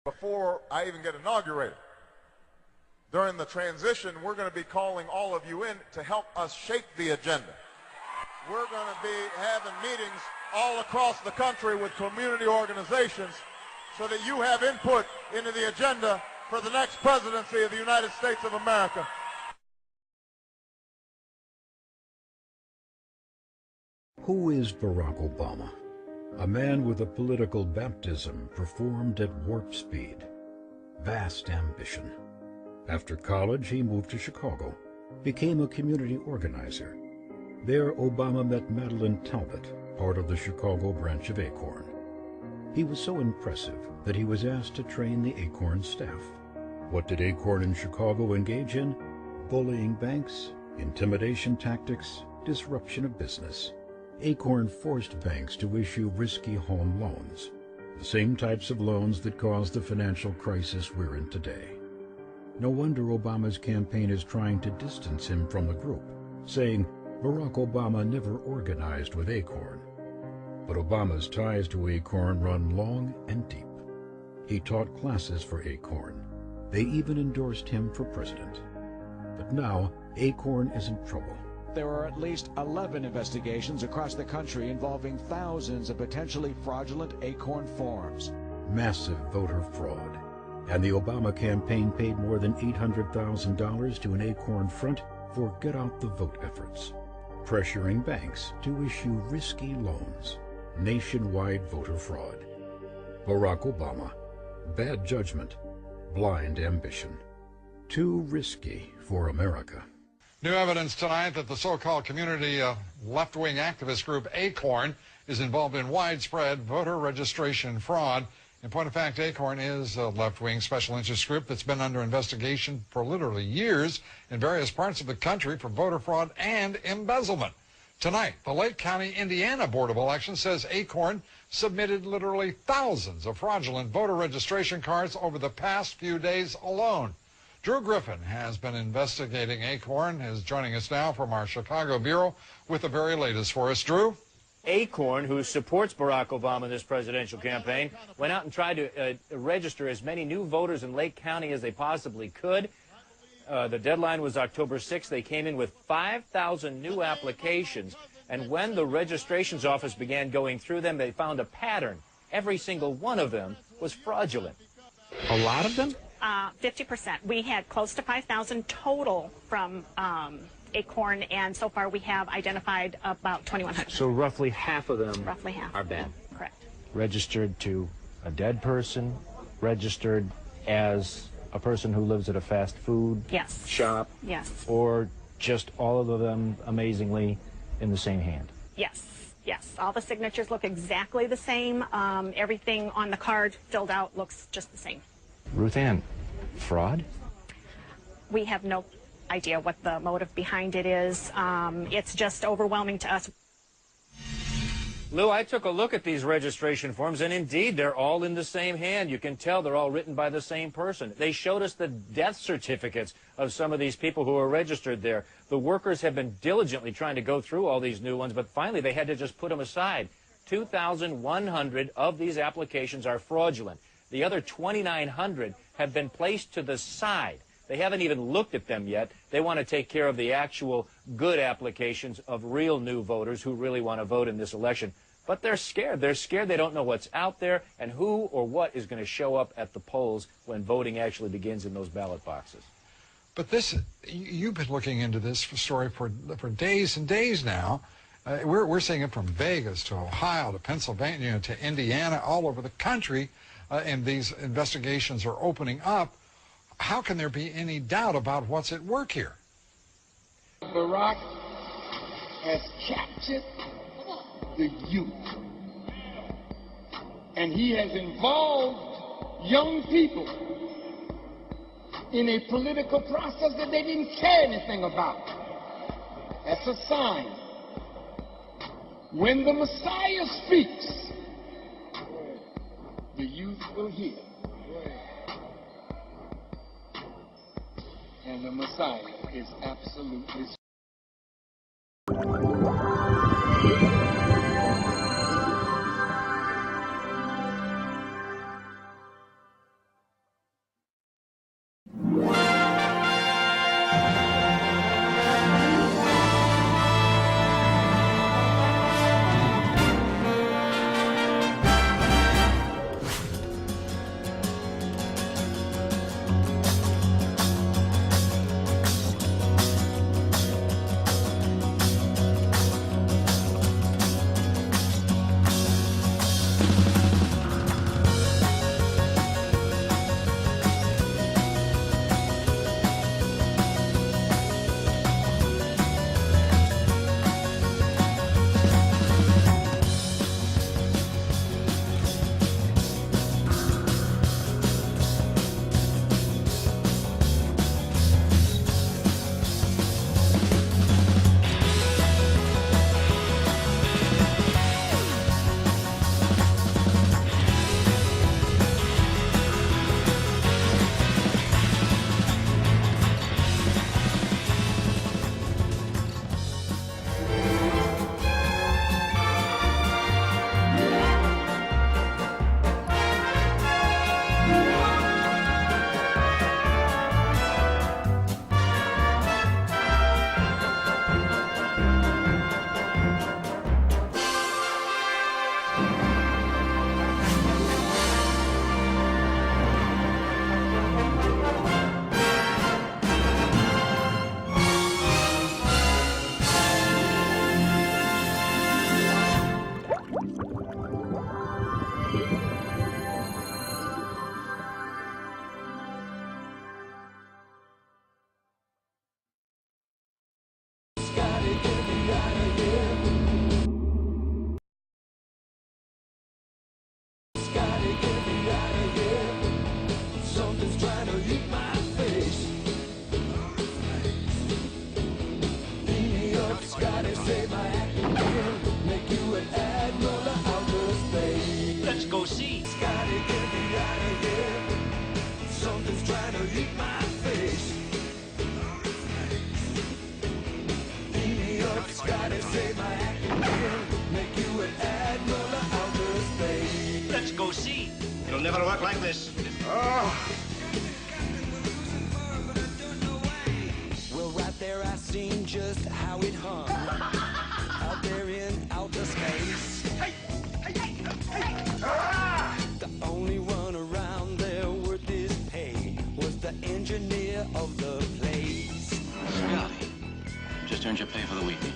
before I even get inaugurated. During the transition, we're going to be calling all of you in to help us shape the agenda. We're going to be having meetings all across the country with community organizations so that you have input into the agenda for the next presidency of the United States of America. Who is Barack Obama? A man with a political baptism performed at warp speed. Vast ambition. After college, he moved to Chicago, became a community organizer. There, Obama met Madeline Talbot, part of the Chicago branch of Acorn. He was so impressive that he was asked to train the Acorn staff. What did Acorn in Chicago engage in? Bullying banks, intimidation tactics, disruption of business. Acorn forced banks to issue risky home loans, the same types of loans that caused the financial crisis we're in today. No wonder Obama's campaign is trying to distance him from the group, saying Barack Obama never organized with Acorn. But Obama's ties to Acorn run long and deep. He taught classes for Acorn. They even endorsed him for president. But now, Acorn is in trouble. There are at least 11 investigations across the country involving thousands of potentially fraudulent Acorn forms. Massive voter fraud. And the Obama campaign paid more than $800,000 to an Acorn front for get-out-the-vote efforts, pressuring banks to issue risky loans. Nationwide voter fraud. Barack Obama. Bad judgment. Blind ambition. Too risky for America. New evidence tonight that the so-called community left-wing activist group Acorn is involved in widespread voter registration fraud. In point of fact, Acorn is a left-wing special interest group that's been under investigation for literally years in various parts of the country for voter fraud and embezzlement. Tonight, the Lake County, Indiana Board of Elections says Acorn submitted literally thousands of fraudulent voter registration cards over the past few days alone. Drew Griffin has been investigating Acorn, is joining us now from our Chicago bureau with the very latest for us. Drew? Acorn, who supports Barack Obama in this presidential campaign, went out and tried to register as many new voters in Lake County as they possibly could. The deadline was October 6th. They came in with 5,000 new applications, and when the registrations office began going through them, they found a pattern. Every single one of them was fraudulent. A lot of them? 50%. We had close to 5,000 total from Acorn, and so far we have identified about 2,100. So roughly half of them Roughly half. are bad. Correct. Registered to a dead person, registered as a person who lives at a fast food Yes. shop, Yes. or just all of them amazingly in the same hand. Yes. Yes. All the signatures look exactly the same. Everything on the card filled out looks just the same. Ruth Ann, fraud? We have no idea what the motive behind it is. It's just overwhelming to us. Lou, I took a look at these registration forms, and indeed, they're all in the same hand. You can tell they're all written by the same person. They showed us the death certificates of some of these people who are registered there. The workers have been diligently trying to go through all these new ones, but finally they had to just put them aside. 2,100 of these applications are fraudulent. The other 2,900 have been placed to the side. They haven't even looked at them yet. They want to take care of the actual good applications of real new voters who really want to vote in this election. But they're scared. They're scared they don't know what's out there and who or what is going to show up at the polls when voting actually begins in those ballot boxes. But this, you've been looking into this story for days and days now. We're seeing it from Vegas to Ohio to Pennsylvania to Indiana, all over the country, and these investigations are opening up. How can there be any doubt about what's at work here? Barack has captured the youth, and he has involved young people in a political process that they didn't care anything about. That's a sign. When the Messiah speaks, the youth will hear. And the Messiah is absolutely Let's go see. Scotty, get me out of here. Something's trying to eat my face. Beam me up, Scotty, save my acting gear. Make you an admiral of outer space. Let's go see. It'll never work like this. Well, right there I seen just how it hung. Out there in outer space. The only one around there worth his pay was the engineer of the place. Scotty, just earned your pay for the week.